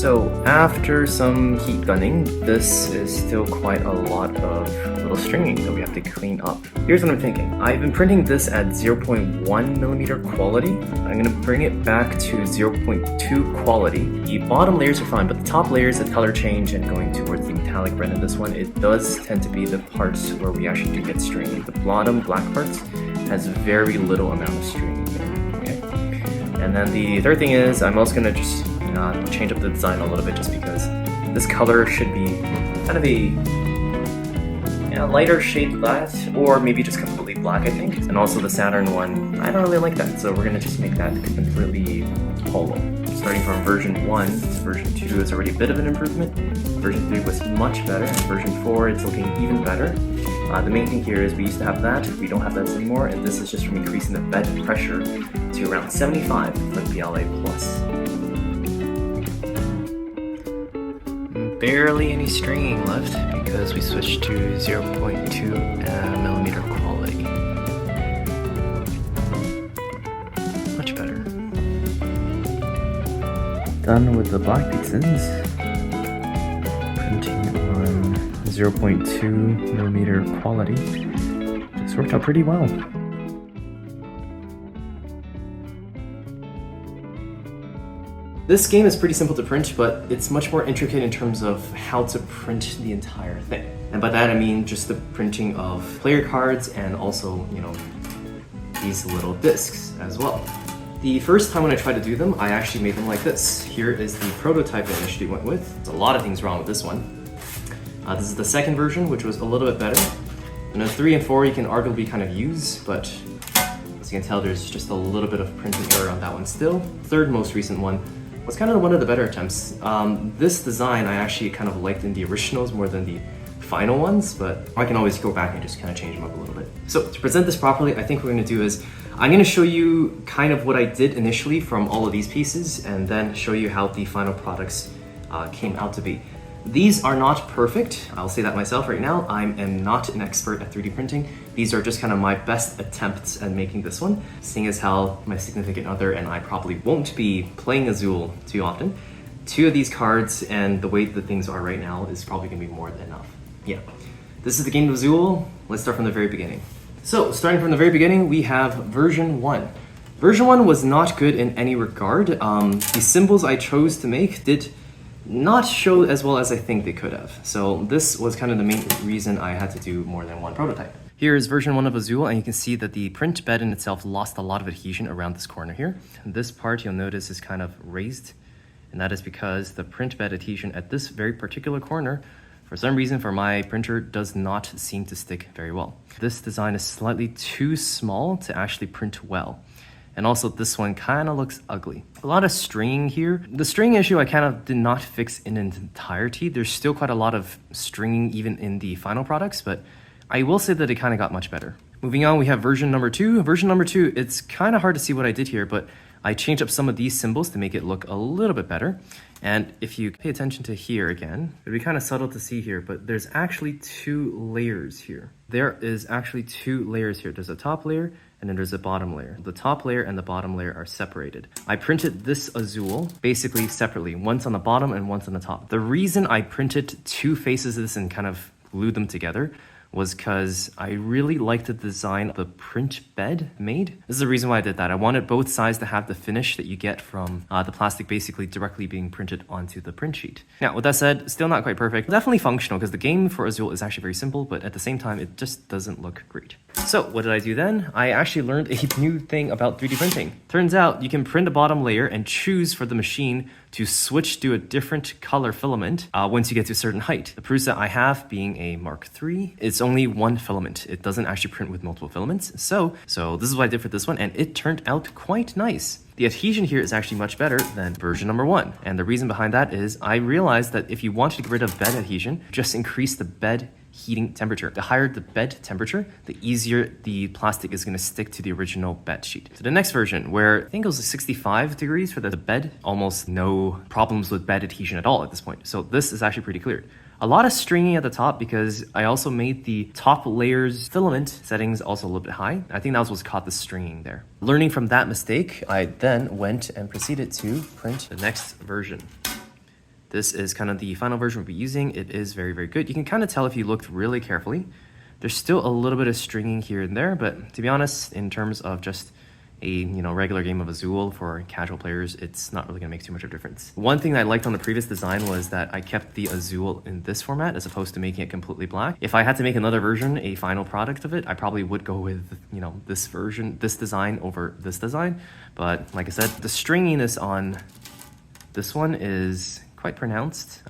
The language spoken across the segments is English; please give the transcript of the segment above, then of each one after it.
So after some heat gunning, this is still quite a lot of little stringing that we have to clean up. Here's what I'm thinking. I've been printing this at 0.1mm quality. I'm gonna bring it back to 0.2 quality. The bottom layers are fine, but the top layers, the color change and going towards the metallic red in this one, it does tend to be the parts where we actually do get stringing. The bottom black parts has very little amount of stringing there, okay? And then the third thing is, I'm also gonna just change up the design a little bit just because this color should be kind of a lighter shade glass, or maybe just completely black, I think. And also the Saturn one, I don't really like that, so we're gonna just make that completely hollow. Starting from version 1 to version 2 is already a bit of an improvement. Version 3 was much better, and version 4 it's looking even better. The main thing here is we used to have that, we don't have that anymore, and this is just from increasing the bed pressure to around 75 for PLA+. Barely any stringing left because we switched to 0.2mm quality. Much better. Done with the black pieces. Printing on 0.2mm quality. This worked out pretty well. This game is pretty simple to print, but it's much more intricate in terms of how to print the entire thing. And by that I mean just the printing of player cards and also, you know, these little discs as well. The first time when I tried to do them, I actually made them like this. Here is the prototype I initially went with. There's a lot of things wrong with this one. This is the second version, which was a little bit better. And then 3 and 4 you can arguably kind of use, but as you can tell, there's just a little bit of printing error on that one still. Third most recent one was kind of one of the better attempts. This design I actually kind of liked in the originals more than the final ones, but I can always go back and just kind of change them up a little bit. So to present this properly, I think what we're going to do is I'm going to show you kind of what I did initially from all of these pieces and then show you how the final products came out to be. These are not perfect, I'll say that myself right now. I am not an expert at 3D printing. These are just kind of my best attempts at making this one, seeing as how my significant other and I probably won't be playing Azul too often. 2 of these cards and the way that things are right now is probably going to be more than enough. Yeah, this is the game of Azul. Let's start from the very beginning. So starting from the very beginning, we have version 1. Version 1 was not good in any regard. The symbols I chose to make did not show as well as I think they could have. So this was kind of the main reason I had to do more than one prototype. Here is version 1 of Azul, and you can see that the print bed in itself lost a lot of adhesion around this corner here. And this part you'll notice is kind of raised, and that is because the print bed adhesion at this very particular corner, for some reason for my printer, does not seem to stick very well. This design is slightly too small to actually print well. And also this one kind of looks ugly. A lot of stringing here. The string issue I kind of did not fix in its entirety. There's still quite a lot of stringing even in the final products, but I will say that it kind of got much better. Moving on, we have version number 2. Version number 2, it's kind of hard to see what I did here, but I changed up some of these symbols to make it look a little bit better. And if you pay attention to here again, it'd be kind of subtle to see here, but there's actually 2 layers here. There is actually 2 layers here. There's a top layer and then there's a bottom layer. The top layer and the bottom layer are separated. I printed this Azul basically separately, once on the bottom and once on the top. The reason I printed 2 faces of this and kind of glued them together was because I really liked the design of the print bed made. This is the reason why I did that. I wanted both sides to have the finish that you get from the plastic basically directly being printed onto the print sheet. Now, with that said, still not quite perfect. Definitely functional because the game for Azul is actually very simple, but at the same time, it just doesn't look great. So what did I do then? I actually learned a new thing about 3D printing. Turns out you can print a bottom layer and choose for the machine to switch to a different color filament once you get to a certain height. The proofs that I have being a Mark III, it's only one filament. It doesn't actually print with multiple filaments. So this is what I did for this one, and it turned out quite nice. The adhesion here is actually much better than version number 1. And the reason behind that is I realized that if you wanted to get rid of bed adhesion, just increase the bed heating temperature. The higher the bed temperature, the easier the plastic is going to stick to the original bed sheet. So the next version, where I think it was 65 degrees for the bed, almost no problems with bed adhesion at all at this point. So this is actually pretty clear. A lot of stringing at the top because I also made the top layers filament settings also a little bit high. I think that was what's caught the stringing there. Learning from that mistake, I then went and proceeded to print the next version. This is kind of the final version we'll be using. It is very, very good. You can kind of tell if you looked really carefully. There's still a little bit of stringing here and there, but to be honest, in terms of just a regular game of Azul for casual players, it's not really gonna make too much of a difference. One thing that I liked on the previous design was that I kept the Azul in this format as opposed to making it completely black. If I had to make another version, a final product of it, I probably would go with this version, this design over this design. But like I said, the stringiness on this one is quite pronounced.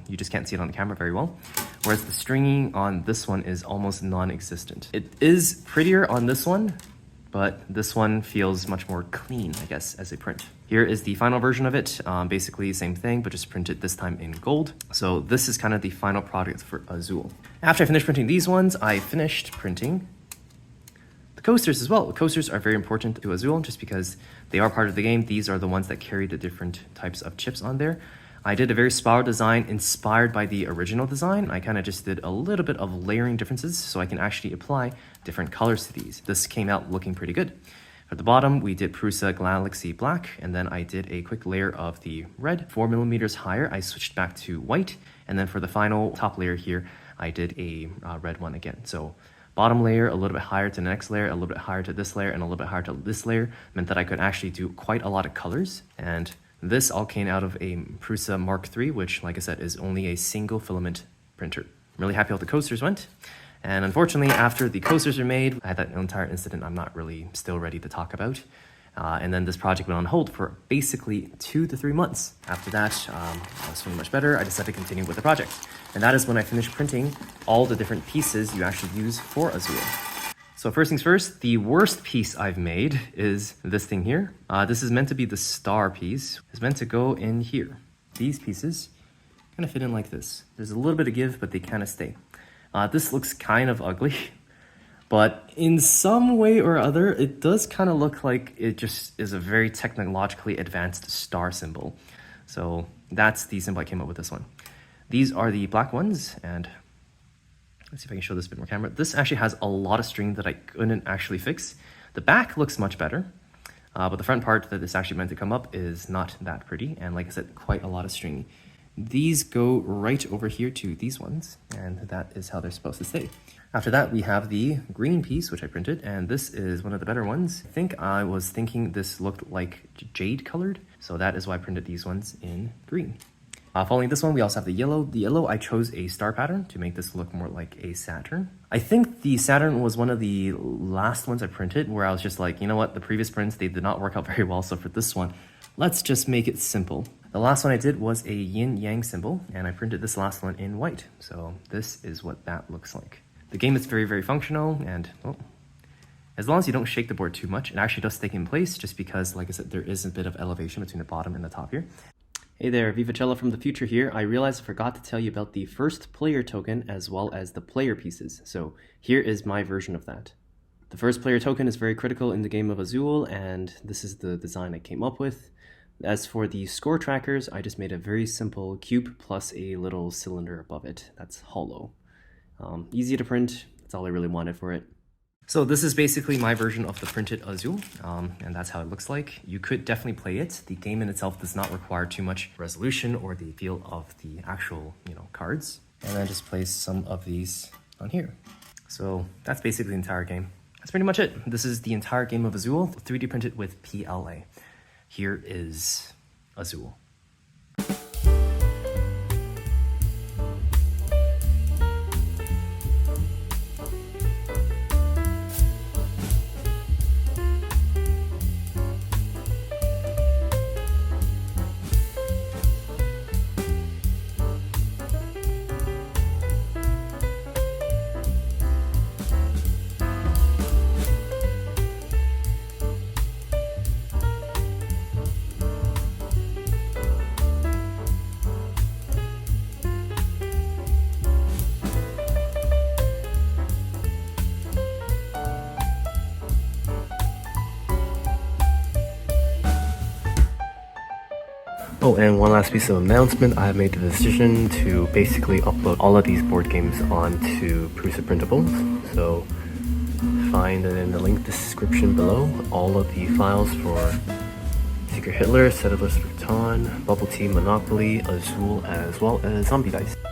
You just can't see it on the camera very well. Whereas the stringing on this one is almost non-existent. It is prettier on this one, but this one feels much more clean, I guess, as a print. Here is the final version of it. Basically same thing, but just printed this time in gold. So this is kind of the final product for Azul. After I finished printing these ones, I finished printing the coasters as well. The coasters are very important to Azul just because they are part of the game. These are the ones that carry the different types of chips on there. I did a very spiral design inspired by the original design. I kind of just did a little bit of layering differences so I can actually apply different colors to these. This came out looking pretty good. At the bottom, we did Prusa Galaxy Black, and then I did a quick layer of the red. 4mm higher, I switched back to white, and then for the final top layer here, I did a red one again. So bottom layer, a little bit higher to the next layer, a little bit higher to this layer, and a little bit higher to this layer, meant that I could actually do quite a lot of colors. And this all came out of a Prusa Mark III, which, like I said, is only a single filament printer. I'm really happy how the coasters went. And unfortunately, after the coasters were made, I had that entire incident I'm not really still ready to talk about. And then this project went on hold for basically 2 to 3 months. After that, I was feeling much better. I decided to continue with the project. And that is when I finished printing all the different pieces you actually use for Azul. So first things first, the worst piece I've made is this thing here. This is meant to be the star piece. It's meant to go in here. These pieces kind of fit in like this. There's a little bit of give, but they kind of stay. This looks kind of ugly, but in some way or other, it does kind of look like it just is a very technologically advanced star symbol. So that's the symbol I came up with this one. These are the black ones, and let's see if I can show this a bit more camera. This actually has a lot of string that I couldn't actually fix. The back looks much better, but the front part that is actually meant to come up is not that pretty, and like I said, quite a lot of string. These go right over here to these ones, and that is how they're supposed to stay. After that, we have the green piece, which I printed, and this is one of the better ones. I think I was thinking this looked like jade colored, so that is why I printed these ones in green. Following this one, we also have the yellow. The yellow, I chose a star pattern to make this look more like a Saturn. I think the Saturn was one of the last ones I printed where I was just like, you know what, the previous prints, they did not work out very well, so for this one, let's just make it simple. The last one I did was a yin-yang symbol, and I printed this last one in white. So this is what that looks like. The game is very, very functional, and well, as long as you don't shake the board too much, it actually does stay in place just because, like I said, there is a bit of elevation between the bottom and the top here. Hey there, Vivacella from the future here. I realized I forgot to tell you about the first player token as well as the player pieces. So here is my version of that. The first player token is very critical in the game of Azul, and this is the design I came up with. As for the score trackers, I just made a very simple cube plus a little cylinder above it. That's hollow. Easy to print, that's all I really wanted for it. So this is basically my version of the Printed Azul, and that's how it looks like. You could definitely play it. The game in itself does not require too much resolution or the feel of the actual, cards. And then just place some of these on here. So that's basically the entire game. That's pretty much it. This is the entire game of Azul, 3D printed with PLA. Here is Azul. Oh, and one last piece of announcement. I have made the decision to basically upload all of these board games onto Prusa Printables. So find it in the link description below, all of the files for Secret Hitler, Settlers Baton, Bubble Tea, Monopoly, Azul, as well as Zombie Dice.